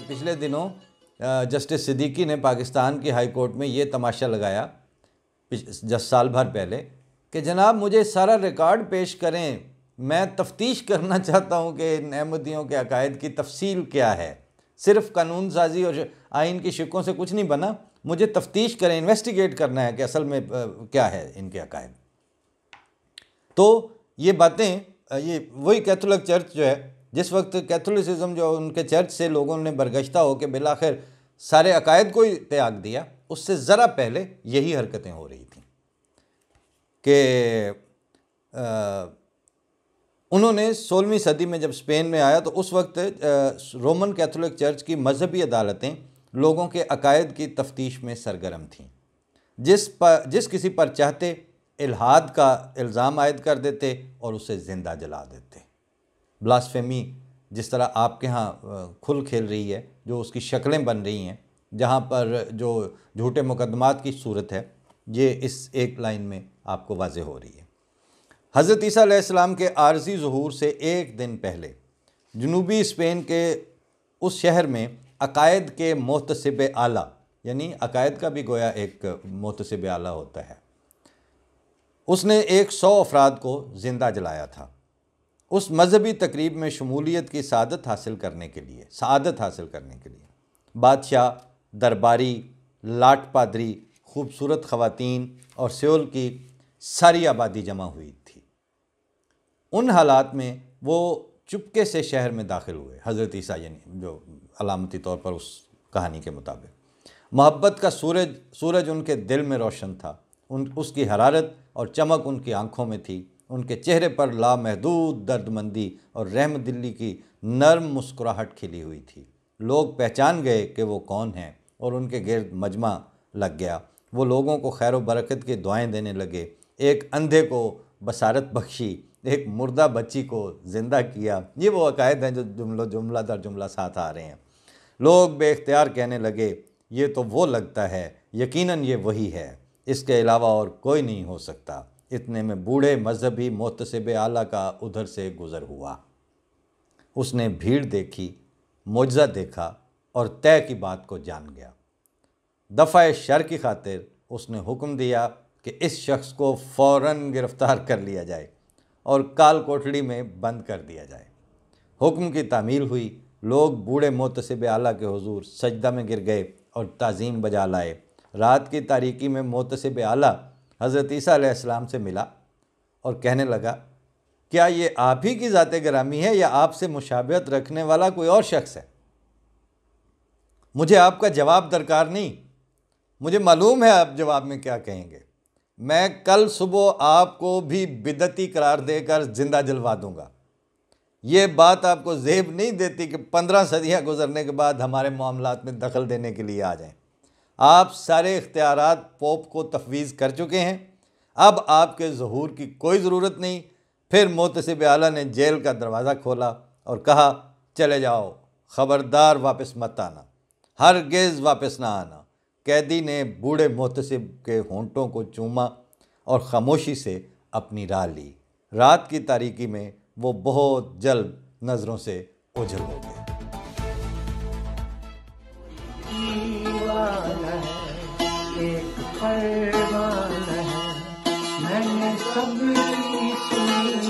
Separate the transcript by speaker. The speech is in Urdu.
Speaker 1: پچھلے دنوں جسٹس صدیقی نے پاکستان کی ہائی کورٹ میں یہ تماشا لگایا سال بھر پہلے کہ جناب مجھے سارا ریکارڈ پیش کریں، میں تفتیش کرنا چاہتا ہوں کہ ان احمدیوں کے عقائد کی تفصیل کیا ہے، صرف قانون سازی اور آئین کی شقوں سے کچھ نہیں بنا، مجھے تفتیش کریں، انویسٹیگیٹ کرنا ہے کہ اصل میں کیا ہے ان کے عقائد۔ تو یہ باتیں یہ وہی کیتھولک چرچ جو ہے، جس وقت کیتھولسزم جو ان کے چرچ سے لوگوں نے برگشتہ ہو کے بالآخر سارے عقائد کو ہی تیاگ دیا، اس سے ذرا پہلے یہی حرکتیں ہو رہی تھیں کہ انہوں نے 16ویں صدی میں جب اسپین میں آیا تو اس وقت رومن کیتھولک چرچ کی مذہبی عدالتیں لوگوں کے عقائد کی تفتیش میں سرگرم تھیں، جس کسی پر چاہتے الحاد کا الزام عائد کر دیتے اور اسے زندہ جلا دیتے۔ بلاسفیمی جس طرح آپ کے ہاں کھل کھیل رہی ہے، جو اس کی شکلیں بن رہی ہیں، جہاں پر جو جھوٹے مقدمات کی صورت ہے، یہ اس ایک لائن میں آپ کو واضح ہو رہی ہے۔ حضرت عیسیٰ علیہ السلام کے عارضی ظہور سے ایک دن پہلے جنوبی اسپین کے اس شہر میں عقائد کے محتسب اعلیٰ، یعنی عقائد کا بھی گویا ایک محتسب اعلیٰ ہوتا ہے، اس نے 100 افراد کو زندہ جلایا تھا، اس مذہبی تقریب میں شمولیت کی سعادت حاصل کرنے کے لیے بادشاہ، درباری، لاٹ پادری، خوبصورت خواتین اور سیول کی ساری آبادی جمع ہوئی تھی۔ ان حالات میں وہ چپکے سے شہر میں داخل ہوئے، حضرت عیسیٰ یعنی جو علامتی طور پر اس کہانی کے مطابق۔ محبت کا سورج ان کے دل میں روشن تھا، اس کی حرارت اور چمک ان کی آنکھوں میں تھی، ان کے چہرے پر لامحدود دردمندی اور رحم دلی کی نرم مسکراہٹ کھلی ہوئی تھی۔ لوگ پہچان گئے کہ وہ کون ہیں اور ان کے گرد مجمع لگ گیا۔ وہ لوگوں کو خیر و برکت کی دعائیں دینے لگے، ایک اندھے کو بصارت بخشی، ایک مردہ بچی کو زندہ کیا۔ یہ وہ عقائد ہیں جو جملہ در جملہ ساتھ آ رہے ہیں۔ لوگ بے اختیار کہنے لگے، یہ تو وہ لگتا ہے، یقیناً یہ وہی ہے، اس کے علاوہ اور کوئی نہیں ہو سکتا۔ اتنے میں بوڑھے مذہبی محتسب اعلیٰ کا ادھر سے گزر ہوا۔ اس نے بھیڑ دیکھی، معجزہ دیکھا اور طے کی بات کو جان گیا۔ دفع شر کی خاطر اس نے حکم دیا کہ اس شخص کو فوراً گرفتار کر لیا جائے اور کال کوٹڑی میں بند کر دیا جائے۔ حکم کی تعمیل ہوئی، لوگ بوڑھے محتسب اعلیٰ کے حضور سجدہ میں گر گئے اور تعظیم بجا لائے۔ رات کی تاریکی میں محتسب اعلیٰ حضرت عیسیٰ علیہ السلام سے ملا اور کہنے لگا، کیا یہ آپ ہی کی ذات گرامی ہے یا آپ سے مشابہت رکھنے والا کوئی اور شخص ہے؟ مجھے آپ کا جواب درکار نہیں، مجھے معلوم ہے آپ جواب میں کیا کہیں گے۔ میں کل صبح آپ کو بھی بدعتی قرار دے کر زندہ جلوا دوں گا۔ یہ بات آپ کو زیب نہیں دیتی کہ 15 صدیاں گزرنے کے بعد ہمارے معاملات میں دخل دینے کے لیے آ جائیں۔ آپ سارے اختیارات پوپ کو تفویض کر چکے ہیں، اب آپ کے ظہور کی کوئی ضرورت نہیں۔ پھر محتسب اعلیٰ نے جیل کا دروازہ کھولا اور کہا، چلے جاؤ، خبردار واپس مت آنا، ہرگز واپس نہ آنا۔ قیدی نے بوڑھے محتسب کے ہونٹوں کو چوما اور خاموشی سے اپنی راہ لی۔ رات کی تاریکی میں وہ بہت جلد نظروں سے اوجھل ہو گیا۔
Speaker 2: ایک پروانہ ہے، میں نے سب کی سنی